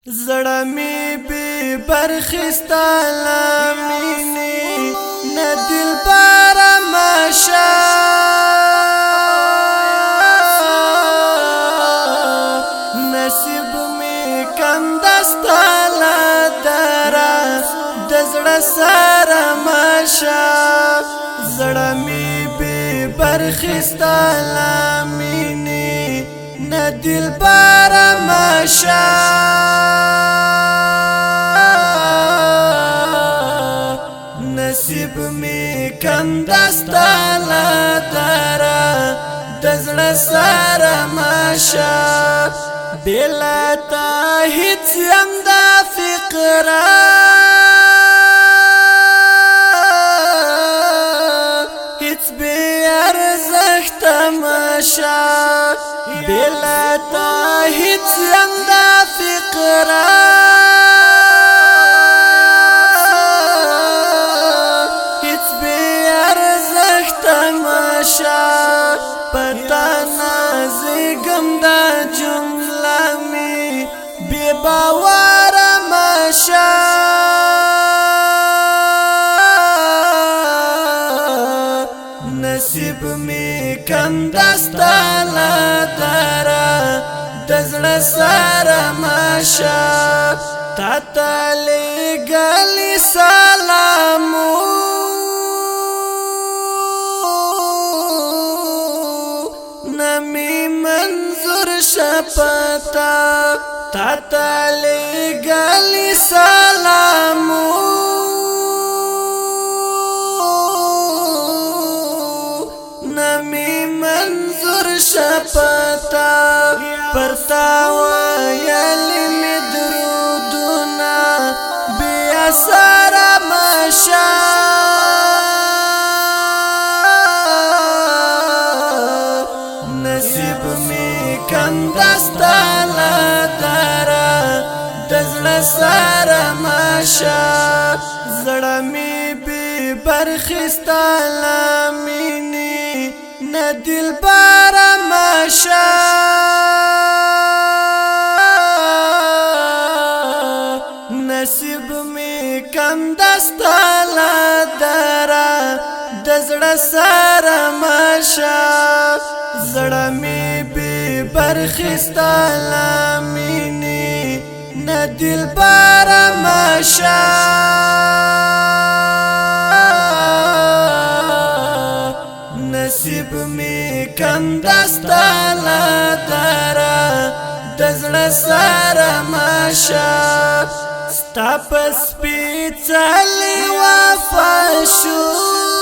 زړه می بی برخستا لامینی نه دلبر ماشا نصیب می کم دستا لدارا د زړه سره ماشا زړه می بی برخستا لامینی نه دلبر ماشا نصیب می کم دستا لدارا د زړه سره ماشا بلا تا هیڅ یم د فقره هیڅ بی ارزښت ماشا بلا تا هیڅ یم د فقره پتا نازگم دا جمله می بی باور ماشا نصیب می کم دستا لدارا د زړه سره ماشا تا تلی گلی سلامو نمی منظور شپتا تا تلی گلی سلامو نمی منظور شپتا پرتاوا یلی می درودونا بیا سارا ماشا نصیب می کم دستا لدارا د زړه سره ماشا زړه می بی برخستا لامینی نه دلبر ماشا نصیب می کم دستا لدارا د زړه سره ماشا زړه می بی برخستا لامینی نه دلبر ماشا نصیب می کم دستا لدارا د زړه سره ماشا ستا په سپېڅلې وفا شو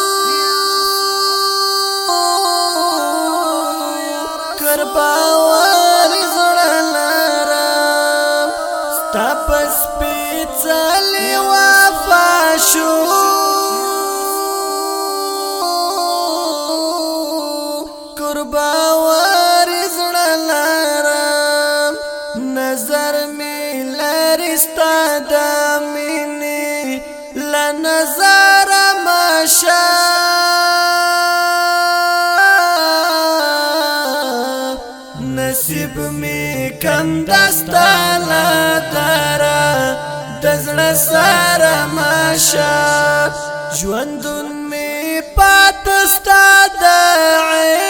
باور زړه لرم ستا په سپېڅلې وفا شو باور زړه لرم نظر می لري ستا د مینې له نظر ماشا نصیب می کم دستا لدارا د زړه سره ماشا ژوندون می پاتې ستا د عیش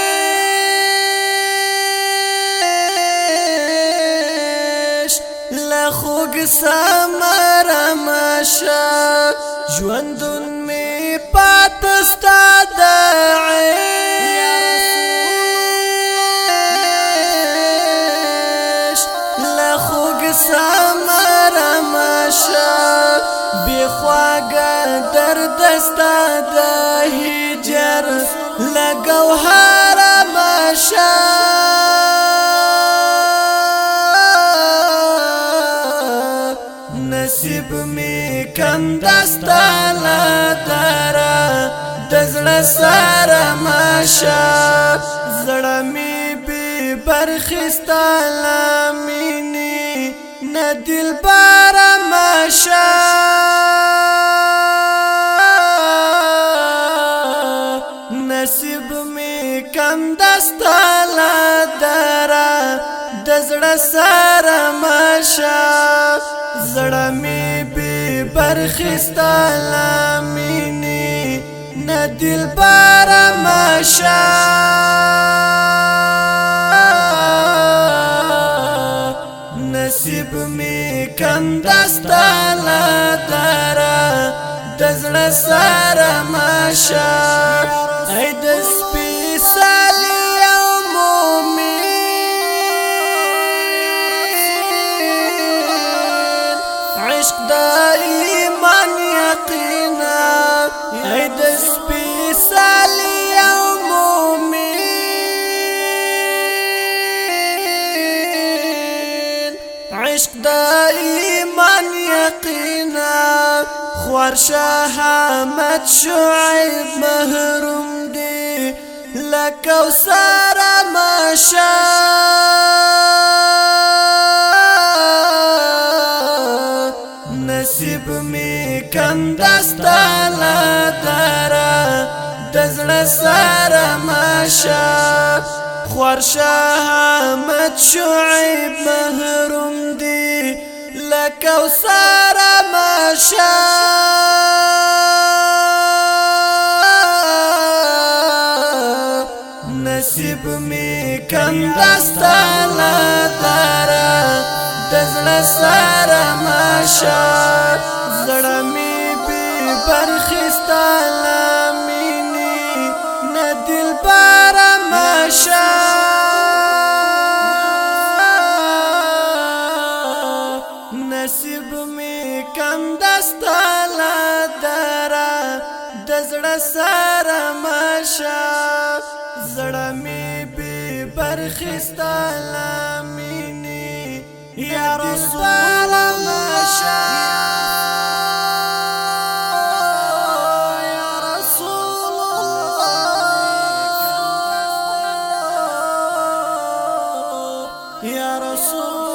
له خوږ ثمر ماشا ژوندون می پاتې ستا د سمر ماشا بی خواگا درد ستا د هجر لگوهر ماشا نصیب می کم دستا لدارا د زړه سره ماشا زړه می بی برخستا لامینی نه دلبر ماشا نصیب می کم دستا لدارا د زړه سره ماشا زړه می بی برخستا لامینی نه دلبر ماشا نصیب می کم دستا لدارا دزړه سره ماشا ای د سپیڅلی او مومن عشق د ایمان یقینا ای د سپیڅلی او مومن عشق د ایمان یقینا خوار شاه احمد شعیب محروم دی لکوثر ماشا نصیب می کم دستا لدارا دزړه سره ماشا خوار شاه احمد شعیب محروم دی لکوثر ماشا نصیب می کم دستا لدارا دزړه سره ماشا زړه می بی برخستا لامینی نه دلبر ماشا نصیب می کم دستا لدارا دزړه سره ماشا زړه می بی برخستا لامینی یا رسول ماشا یا رسول الله یا رسول